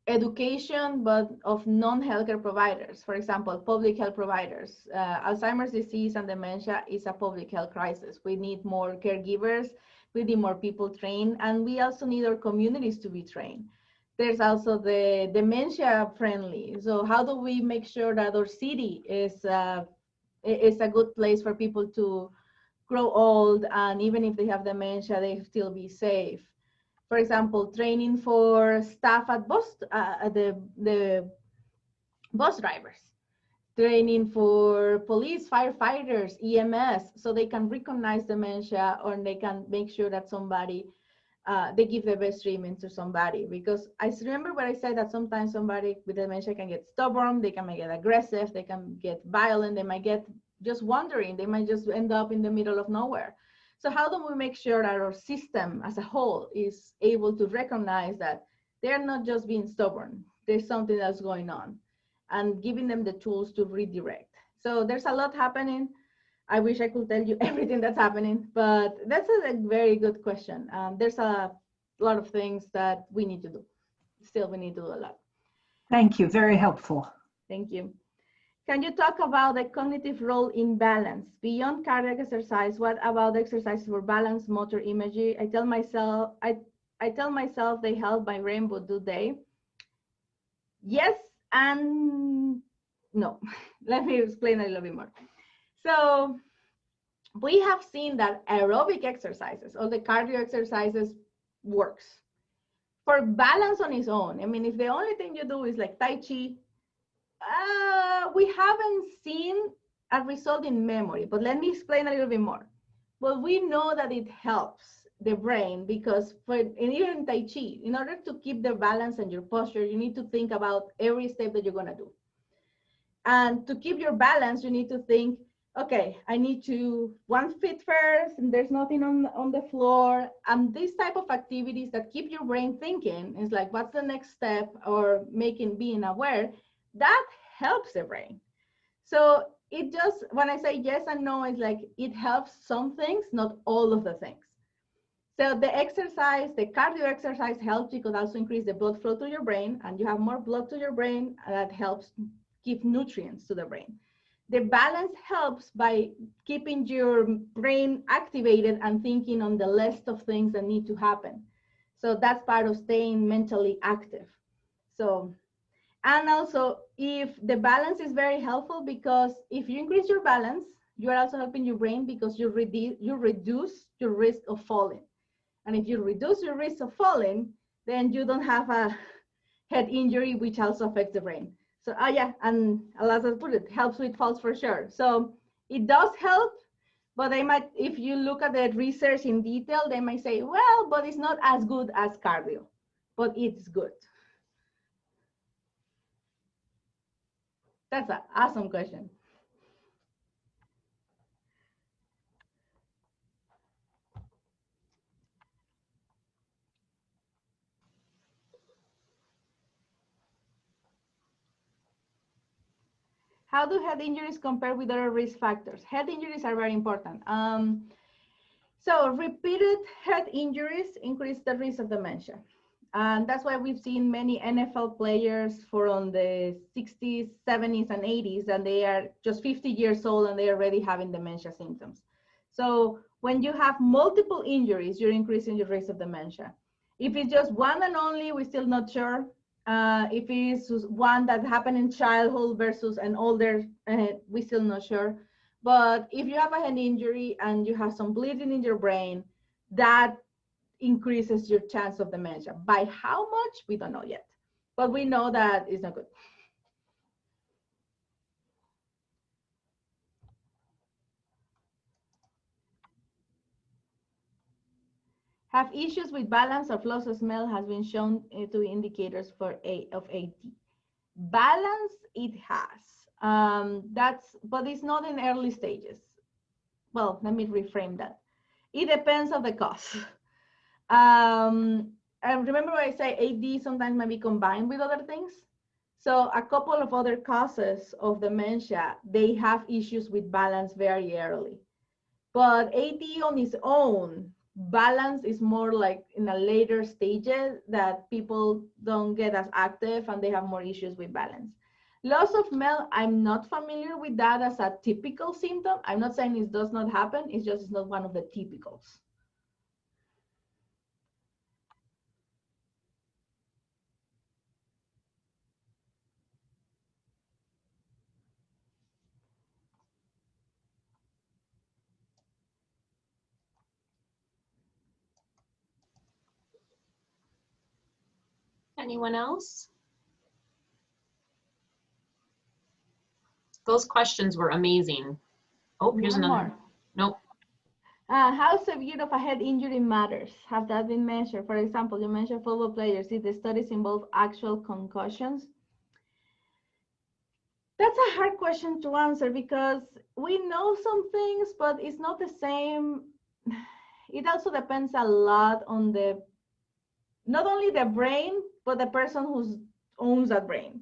education, but of non-healthcare providers. For example, public health providers. Alzheimer's disease and dementia is a public health crisis. We need more caregivers, we need more people trained, and we also need our communities to be trained. There's also the dementia friendly. So how do we make sure that our city is a good place for people to grow old, and even if they have dementia, they still be safe? For example, training for staff at the bus drivers, training for police, firefighters, EMS, so they can recognize dementia, or they can make sure that somebody, they give the best treatment to somebody. Because I remember what I said, that sometimes somebody with dementia can get stubborn, they can get aggressive, they can get violent, they might get just wandering, they might just end up in the middle of nowhere. So how do we make sure that our system as a whole is able to recognize that they're not just being stubborn, there's something else going on, and giving them the tools to redirect? So there's a lot happening. I wish I could tell you everything that's happening, but that's a very good question. There's a lot of things that we need to do. Still, we need to do a lot. Thank you, very helpful. Thank you. Can you talk about the cognitive role in balance? Beyond cardiac exercise, what about exercises for balance, motor, imagery? I tell myself they help my brain, but do they? Yes and no. Let me explain a little bit more. So we have seen that aerobic exercises, all the cardio exercises, works. For balance on its own, I mean, if the only thing you do is like Tai Chi, we haven't seen a result in memory, but let me explain a little bit more. Well, we know that it helps the brain, because even in Tai Chi, in order to keep the balance and your posture, you need to think about every step that you're gonna do. And to keep your balance, you need to think, okay, I need to 1 feet first, and there's nothing on the floor. And these type of activities that keep your brain thinking is like, what's the next step, or being aware, that helps the brain. So it just, when I say yes and no, it's like it helps some things, not all of the things. So the exercise, the cardio exercise helps because it also increase the blood flow to your brain, and you have more blood to your brain, and that helps give nutrients to the brain. The balance helps by keeping your brain activated and thinking on the list of things that need to happen. So that's part of staying mentally active. So, and also, if the balance is very helpful, because if you increase your balance, you are also helping your brain, because you reduce your risk of falling. And if you reduce your risk of falling, then you don't have a head injury, which also affects the brain. So, yeah, and as I put it, helps with falls for sure. So it does help, but they might, if you look at the research in detail, they might say, well, but it's not as good as cardio, but it's good. That's an awesome question. How do head injuries compare with other risk factors? Head injuries are very important. So repeated head injuries increase the risk of dementia. And that's why we've seen many NFL players from the 60s, 70s, and 80s, and they are just 50 years old and they are already having dementia symptoms. So when you have multiple injuries, you're increasing your risk of dementia. If it's just one and only, we're still not sure. If it's one that happened in childhood versus an older, we're still not sure. But if you have a head injury and you have some bleeding in your brain, that increases your chance of dementia. By how much, we don't know yet, but we know that it's not good. Have issues with balance or loss of smell has been shown to be indicators of AD. Balance, it has. But it's not in early stages. Well, let me reframe that. It depends on the cause. And remember when I say AD sometimes might be combined with other things? So a couple of other causes of dementia, they have issues with balance very early. But AD on its own, balance is more like in a later stages that people don't get as active and they have more issues with balance. Loss of smell, I'm not familiar with that as a typical symptom. I'm not saying it does not happen, it's just it's not one of the typicals. Anyone else? Those questions were amazing. Oh, here's One another. more. Nope. How severe of a head injury matters? Have that been measured? For example, you mentioned football players. Did the studies involve actual concussions? That's a hard question to answer because we know some things, but it's not the same. It also depends a lot on not only the brain, but the person who owns that brain.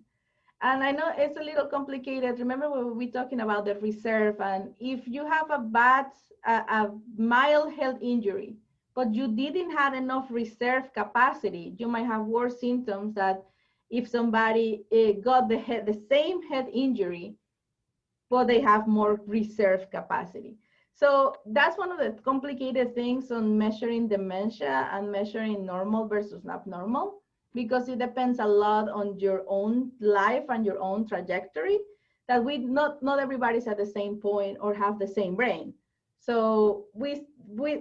And I know it's a little complicated. Remember when we were talking about the reserve, and if you have a mild head injury, but you didn't have enough reserve capacity, you might have worse symptoms that if somebody got the same head injury, but they have more reserve capacity. So that's one of the complicated things on measuring dementia and measuring normal versus abnormal, because it depends a lot on your own life and your own trajectory, that not everybody's at the same point or have the same brain. So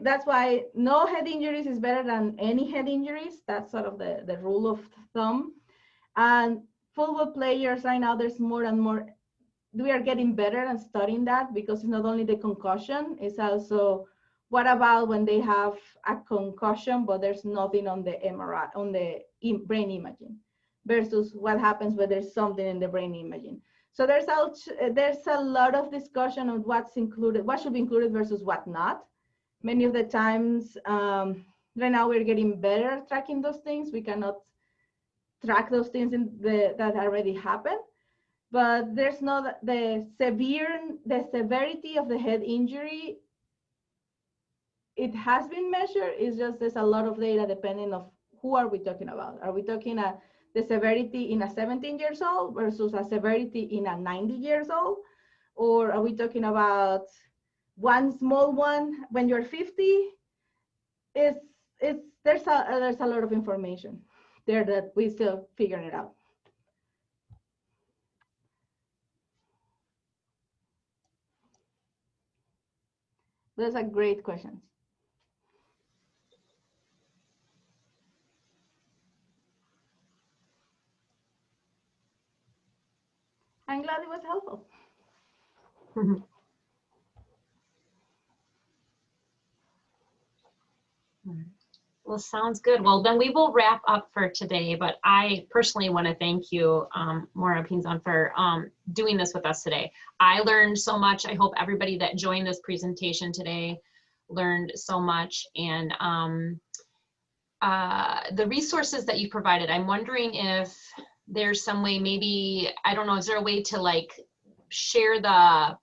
that's why no head injuries is better than any head injuries. That's sort of the rule of thumb. And football players right now, there's more and more, we are getting better at studying that, because it's not only the concussion, it's also what about when they have a concussion, but there's nothing on the MRI, on the brain imaging, versus what happens when there's something in the brain imaging. So there's a lot of discussion on what's included, what should be included versus what not. Many of the times, right now we're getting better at tracking those things. We cannot track those things that already happened. But there's not the severity of the head injury. It has been measured. It's just there's a lot of data depending on who are we talking about. Are we talking the severity in a 17 years old versus a severity in a 90 years old? Or are we talking about one small one when you're 50? There's a lot of information there that we're still figuring it out. Those are great questions. I'm glad it was helpful. Well, sounds good. Well, then we will wrap up for today, but I personally want to thank you, Maura Pinzon, for doing this with us today. I learned so much. I hope everybody that joined this presentation today learned so much. And the resources that you provided, I'm wondering if there's some way, maybe, I don't know, is there a way to like share the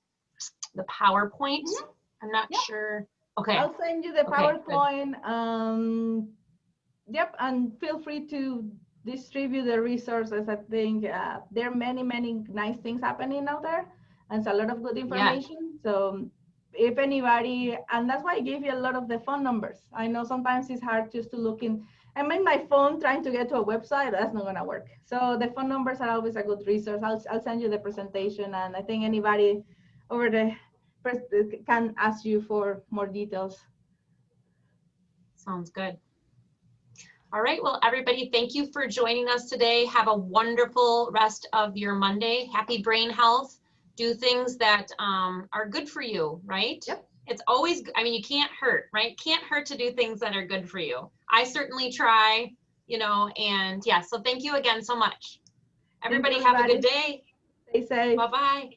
PowerPoint? Mm-hmm. I'm not sure. Okay. I'll send you the PowerPoint. Yep, and feel free to distribute the resources. I think there are many, many nice things happening out there, and it's a lot of good information. Yeah. So if anybody, and that's why I gave you a lot of the phone numbers. I know sometimes it's hard just to look in. I'm in my phone trying to get to a website. That's not gonna work. So the phone numbers are always a good resource. I'll send you the presentation, and I think anybody over the can ask you for more details. Sounds good. All right, well, everybody, thank you for joining us today. Have a wonderful rest of your Monday. Happy brain health. Do things that are good for you, right? Yep. It's always, I mean, you can't hurt, right? Can't hurt to do things that are good for you. I certainly try, you know, and yeah, so thank you again so much. Everybody have a good day. Stay safe. Bye-bye.